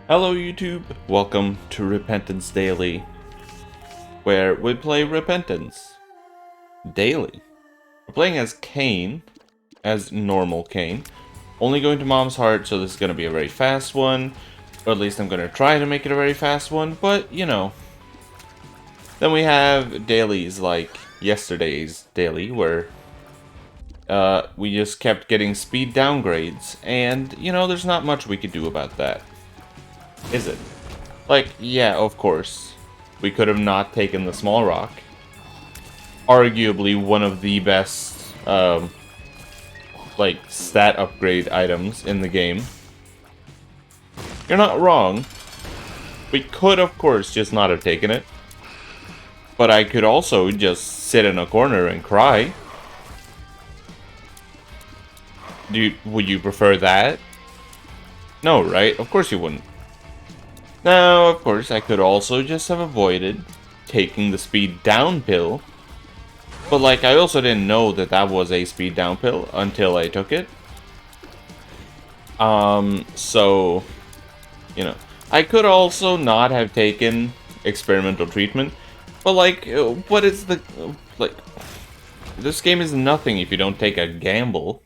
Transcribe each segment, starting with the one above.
Hello YouTube, welcome to Repentance Daily, where we play Repentance daily. We're playing as Cain, as normal Cain, only going to Mom's Heart, so this is going to be a very fast one, or at least I'm going to try to make it a very fast one, but you know. Then we have dailies like yesterday's daily, where we just kept getting speed downgrades, and you know, there's not much we could do about that. Is it? Like, yeah, of course. We could have not taken the small rock. Arguably one of the best, like, stat upgrade items in the game. You're not wrong. We could, of course, just not have taken it. But I could also just sit in a corner and cry. Would you prefer that? No, right? Of course you wouldn't. Now, of course, I could also just have avoided taking the speed down pill. But, like, I also didn't know that that was a speed down pill until I took it. So, you know. I could also not have taken experimental treatment. But, like, what is the... Like, this game is nothing if you don't take a gamble.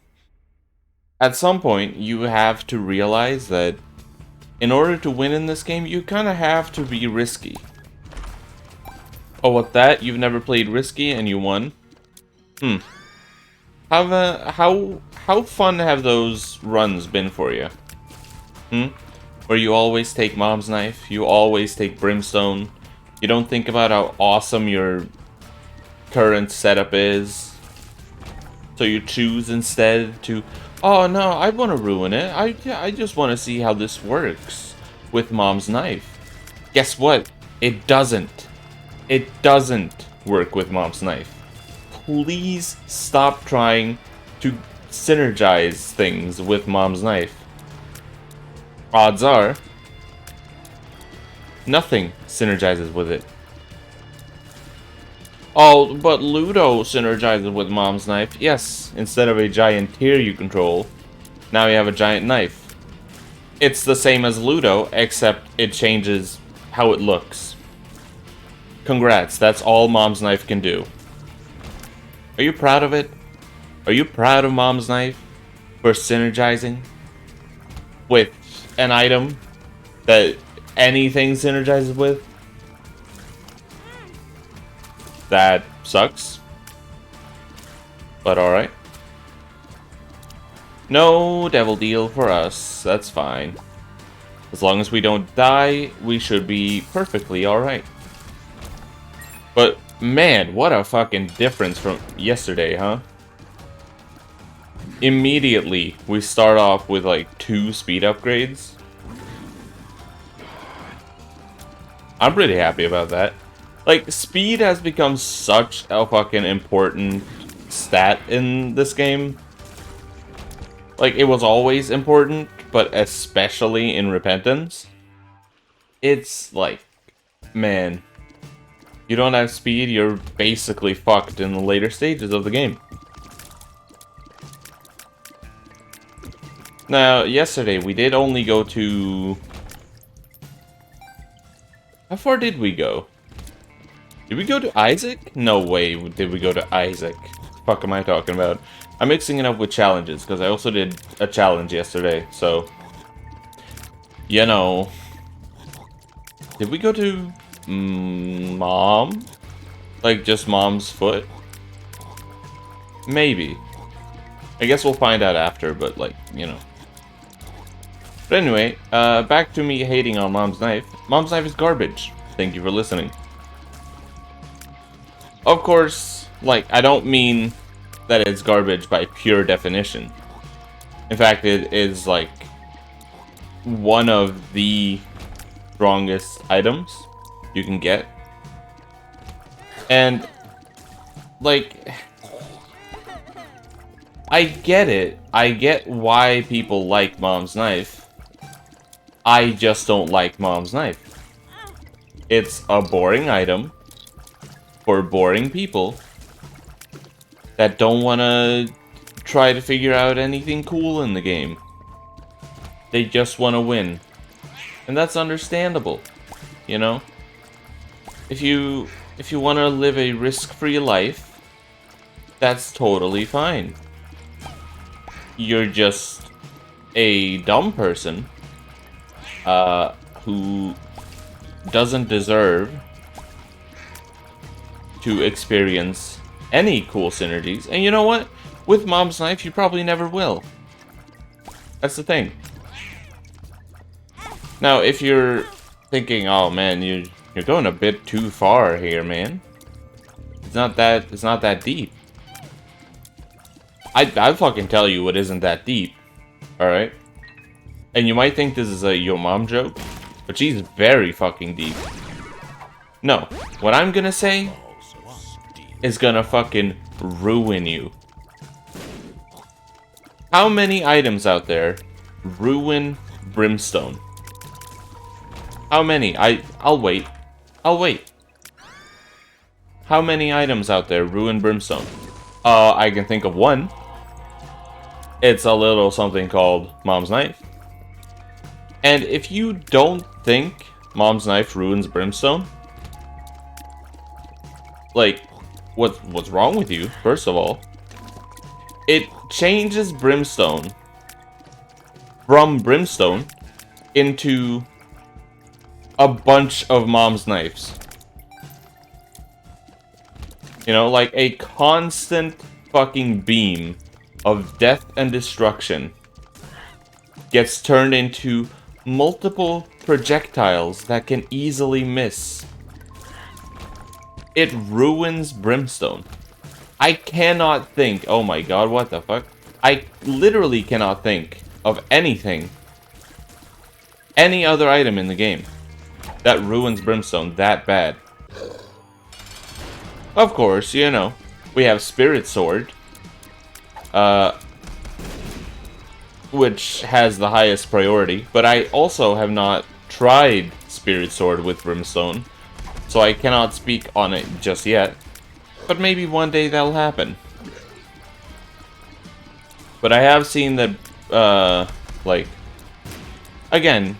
At some point, you have to realize that in order to win in this game, you kind of have to be risky. Oh, what that? You've never played risky and you won? How fun have those runs been for you? Where you always take Mom's Knife, you always take Brimstone, you don't think about how awesome your current setup is, so you choose instead to, oh no, I want to ruin it. I just want to see how this works with Mom's Knife. Guess what? It doesn't. It doesn't work with Mom's Knife. Please stop trying to synergize things with Mom's Knife. Odds are, nothing synergizes with it. Oh, but Ludo synergizes with Mom's Knife. Yes, instead of a giant tear you control, now you have a giant knife. It's the same as Ludo, except it changes how it looks. Congrats, that's all Mom's Knife can do. Are you proud of it? Are you proud of Mom's Knife for synergizing with an item that anything synergizes with? That sucks. But alright. No devil deal for us. That's fine. As long as we don't die, we should be perfectly alright. But, man, what a fucking difference from yesterday, huh? Immediately, we start off with, like, 2 speed upgrades. I'm pretty happy about that. Like, speed has become such a fucking important stat in this game. Like, it was always important, but especially in Repentance. It's like, man, you don't have speed, you're basically fucked in the later stages of the game. Now, yesterday we did only go to... How far did we go? Did we go to Isaac? No way did we go to Isaac. What the fuck am I talking about? I'm mixing it up with challenges, because I also did a challenge yesterday, so... You know... Did we go to... Mom? Like, just Mom's foot? Maybe. I guess we'll find out after, but, like, you know. But anyway, back to me hating on Mom's Knife. Mom's Knife is garbage. Thank you for listening. Of course, like, I don't mean that it's garbage by pure definition. In fact, it is, like, one of the strongest items you can get. And, like, I get it. I get why people like Mom's Knife. I just don't like Mom's Knife. It's a boring item for boring people that don't want to try to figure out anything cool in the game. They just want to win. And that's understandable, you know? If you want to live a risk-free life, that's totally fine. You're just a dumb person who doesn't deserve to experience any cool synergies. And you know what? With Mom's Knife, you probably never will. That's the thing. Now, if you're thinking, oh man, you're going a bit too far here, man. It's not that deep. I fucking tell you it isn't that deep. Alright? And you might think this is a Yo Mom joke, but she's very fucking deep. No, what I'm gonna say is gonna fucking ruin you. How many items out there ruin Brimstone? How many? I'll wait. I'll wait. How many items out there ruin Brimstone? I can think of one. It's a little something called Mom's Knife. And if you don't think Mom's Knife ruins Brimstone, like, what's wrong with you, first of all? It changes Brimstone from Brimstone into a bunch of Mom's Knives. You know, like a constant fucking beam of death and destruction gets turned into multiple projectiles that can easily miss. It ruins Brimstone. I cannot think, oh my god, what the fuck? I literally cannot think of anything, any other item in the game that ruins Brimstone that bad. Of course, you know, we have Spirit Sword, which has the highest priority, but I also have not tried Spirit Sword with Brimstone, so I cannot speak on it just yet, but maybe one day that'll happen. But I have seen that, like, again,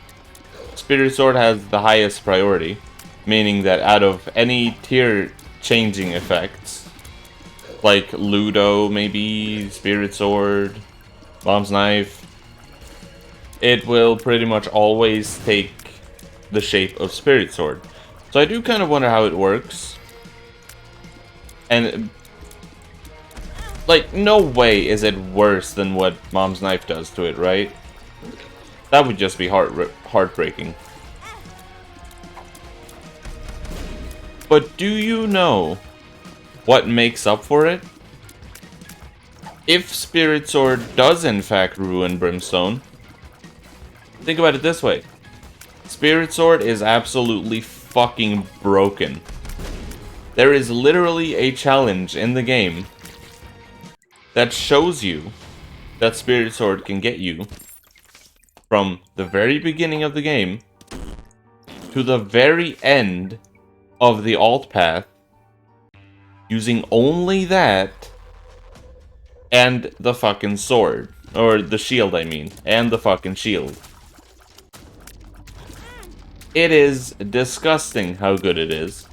Spirit Sword has the highest priority, meaning that out of any tier changing effects, like Ludo, maybe, Spirit Sword, Mom's Knife, it will pretty much always take the shape of Spirit Sword. So I do kind of wonder how it works. And, like, no way is it worse than what Mom's Knife does to it, right? That would just be heartbreaking. But do you know what makes up for it? If Spirit Sword does in fact ruin Brimstone, think about it this way. Spirit Sword is absolutely fucking broken. There is literally a challenge in the game that shows you that Spirit Sword can get you from the very beginning of the game to the very end of the alt path using only that and the fucking sword. Or the shield, I mean. And the fucking shield. It is disgusting how good it is.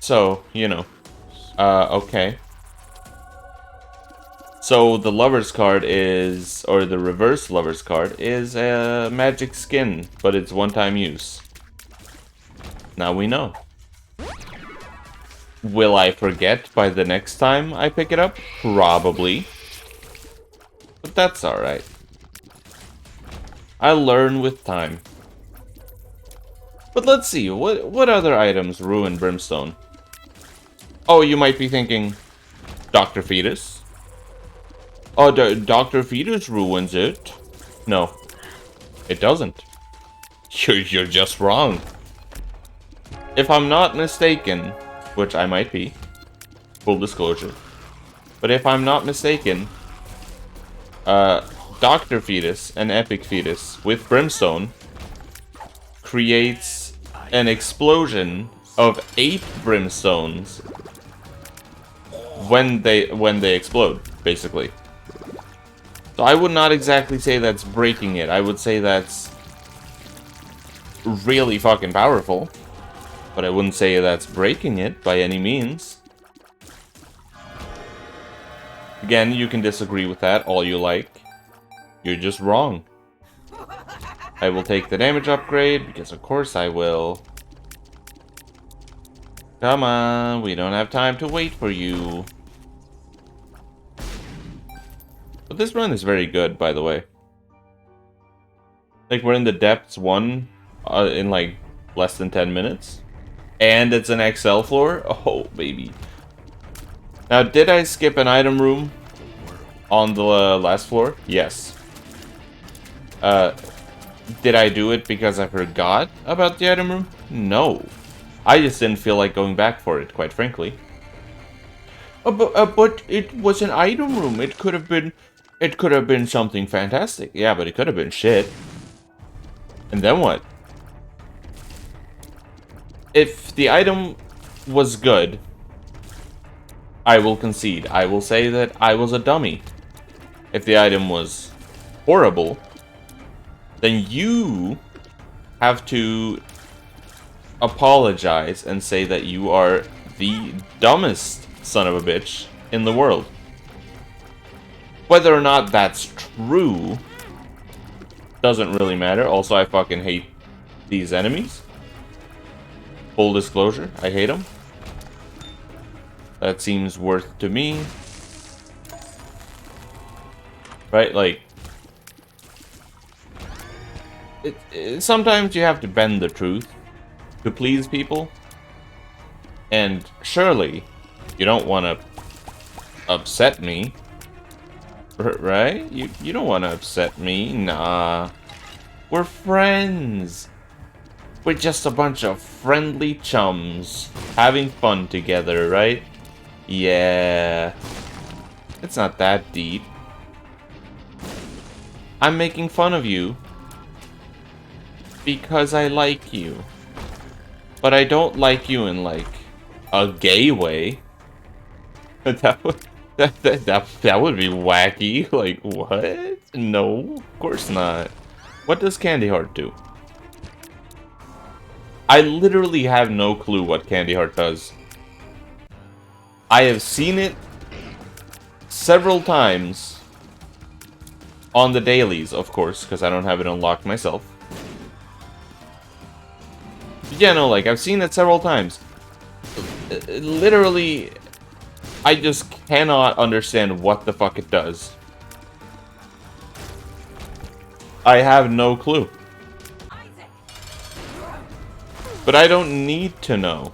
So, you know. Okay. So, the Lover's card is, or the reverse Lover's card, is a magic skin, but it's one-time use. Now we know. Will I forget by the next time I pick it up? Probably. But that's alright. I learn with time. But let's see, what other items ruin Brimstone? Oh, you might be thinking, Dr. Fetus? Oh, Dr. Fetus ruins it? No, it doesn't. You're just wrong. If I'm not mistaken, which I might be, full disclosure, but if I'm not mistaken, Dr. Fetus, an epic fetus, with Brimstone, creates an explosion of 8 Brimstones when they explode, basically. So I would not exactly say that's breaking it. I would say that's really fucking powerful. But I wouldn't say that's breaking it by any means. Again, you can disagree with that all you like. You're just wrong. I will take the damage upgrade, because of course I will. Come on, we don't have time to wait for you. But this run is very good, by the way. Like, we're in the depths 1 in, like, less than 10 minutes. And it's an XL floor? Oh, baby. Now, did I skip an item room on the last floor? Yes. Did I do it because I forgot about the item room? No. I just didn't feel like going back for it, quite frankly. But it was an item room. It could have been something fantastic. Yeah, but it could have been shit. And then what? If the item was good, I will concede. I will say that I was a dummy. If the item was horrible, then you have to apologize and say that you are the dumbest son of a bitch in the world. Whether or not that's true doesn't really matter. Also, I fucking hate these enemies. Full disclosure, I hate them. That seems worth to me. Right, like... sometimes you have to bend the truth to please people. And surely, you don't want to upset me. Right? You don't want to upset me. Nah. We're friends. We're just a bunch of friendly chums having fun together, right? Yeah. It's not that deep. I'm making fun of you because I like you. But I don't like you in, like, a gay way. That would be wacky. Like, what? No, of course not. What does Candy Heart do? I literally have no clue what Candy Heart does. I have seen it several times on the dailies, of course, because I don't have it unlocked myself. But yeah, no, like, I've seen it several times. Literally, I just cannot understand what the fuck it does. I have no clue. But I don't need to know.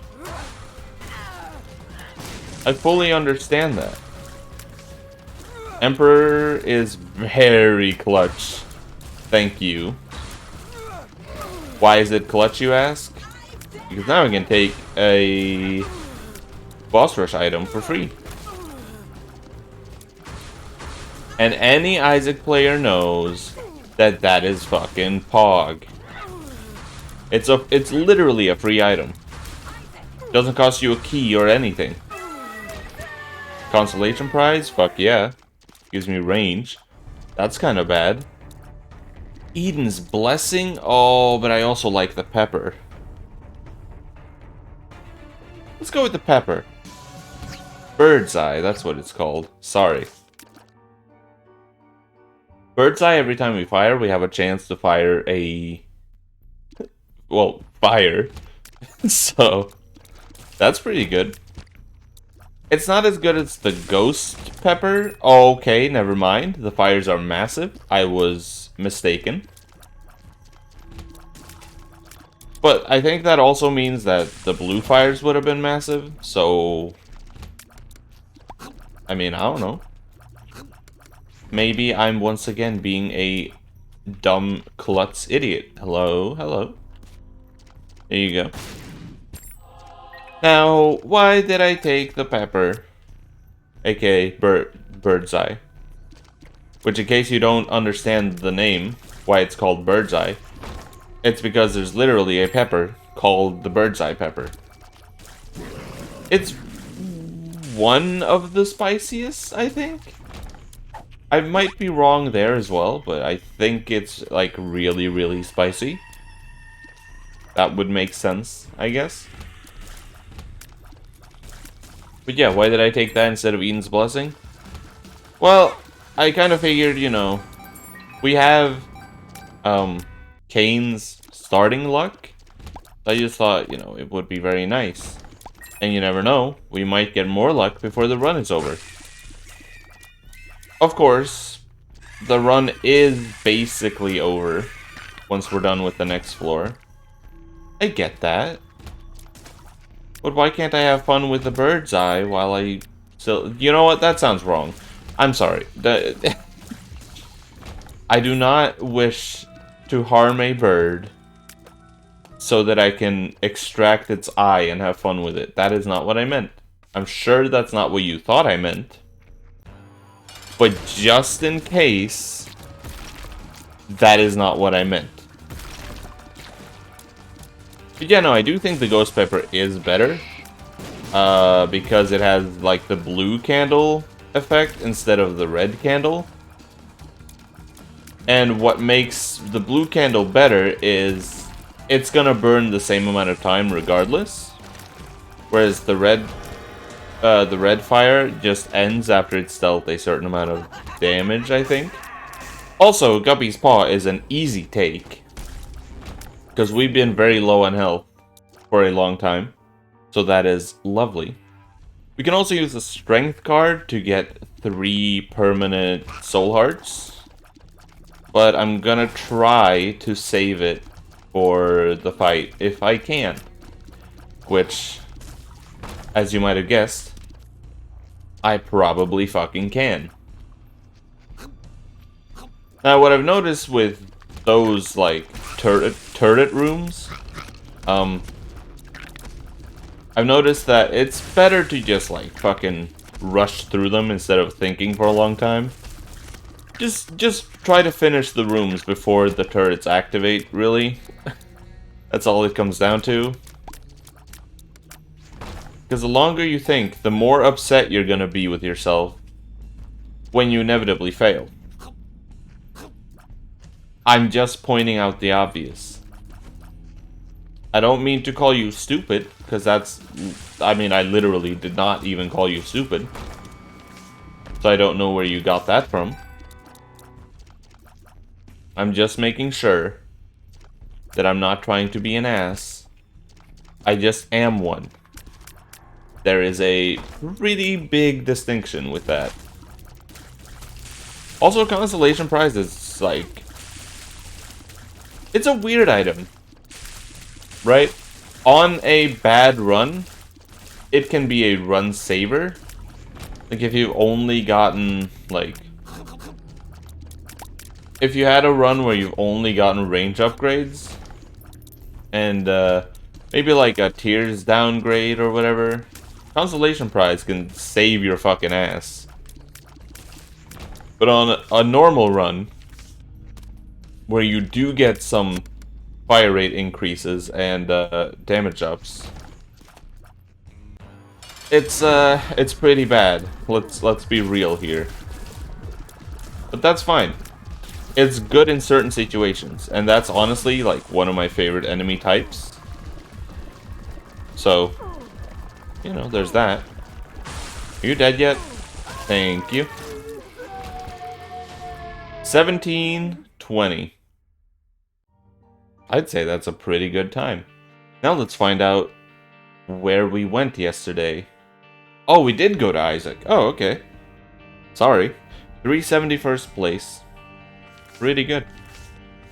I fully understand that. Emperor is very clutch. Thank you. Why is it clutch, you ask? Because now I can take a boss rush item for free. And any Isaac player knows that that is fucking Pog. It's literally a free item. Doesn't cost you a key or anything. Consolation prize? Fuck yeah. Gives me range. That's kind of bad. Eden's Blessing? Oh, but I also like the pepper. Let's go with the pepper. Bird's Eye, that's what it's called. Sorry. Bird's Eye, every time we fire, we have a chance to fire a... well, fire. So, that's pretty good. It's not as good as the Ghost Pepper. Oh, okay, never mind. The fires are massive. I was mistaken. But I think that also means that the blue fires would have been massive, so... I mean, I don't know. Maybe I'm once again being a dumb klutz idiot. Hello, hello. There you go. Now, why did I take the pepper? aka Bird's Eye. Which, in case you don't understand the name, why it's called Bird's Eye, it's because there's literally a pepper called the Bird's Eye pepper. It's one of the spiciest, I think. I might be wrong there as well, but I think it's like really, really spicy. That would make sense, I guess. But yeah, why did I take that instead of Eden's Blessing? Well, I kind of figured, you know, we have Cain's starting luck. I just thought, you know, it would be very nice. And you never know, we might get more luck before the run is over. Of course, the run is basically over once we're done with the next floor. I get that. But why can't I have fun with the bird's eye while I still... You know what? That sounds wrong. I'm sorry. I do not wish to harm a bird so that I can extract its eye and have fun with it. That is not what I meant. I'm sure that's not what you thought I meant. But just in case, that is not what I meant. But yeah, no, I do think the ghost pepper is better. Because it has, like, the blue candle effect instead of the red candle. And what makes the blue candle better is it's gonna burn the same amount of time regardless. Whereas the red fire just ends after it's dealt a certain amount of damage, I think. Also, Guppy's Paw is an easy take. Because we've been very low on health for a long time. So that is lovely. We can also use the strength card to get 3 permanent soul hearts. But I'm gonna try to save it for the fight if I can. Which, as you might have guessed, I probably fucking can. Now what I've noticed with those like turret rooms, I've noticed that it's better to just like fucking rush through them instead of thinking for a long time. Just try to finish the rooms before the turrets activate, really. That's all it comes down to. Because the longer you think, the more upset you're gonna be with yourself when you inevitably fail. I'm just pointing out the obvious. I don't mean to call you stupid, because that's... I mean, I literally did not even call you stupid. So I don't know where you got that from. I'm just making sure that I'm not trying to be an ass. I just am one. There is a pretty big distinction with that. Also, Constellation Prize is, like... It's a weird item. Right? On a bad run, it can be a run saver. Like, if you've only gotten, like... If you had a run where you've only gotten range upgrades, and, maybe like a Tears downgrade or whatever, Constellation Prize can save your fucking ass. But on a normal run, where you do get some fire rate increases and damage ups, it's pretty bad. Let's be real here. But that's fine. It's good in certain situations, and that's honestly like one of my favorite enemy types. So, you know, there's that. Are you dead yet? Thank you. 17:20. I'd say that's a pretty good time. Now let's find out where we went yesterday. Oh, we did go to Isaac. Oh, okay. Sorry. 371st place. Pretty good.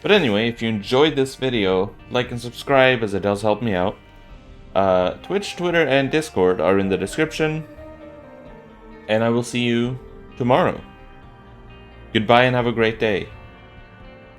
But anyway, if you enjoyed this video, like and subscribe as it does help me out. Twitch, Twitter, and Discord are in the description. And I will see you tomorrow. Goodbye and have a great day.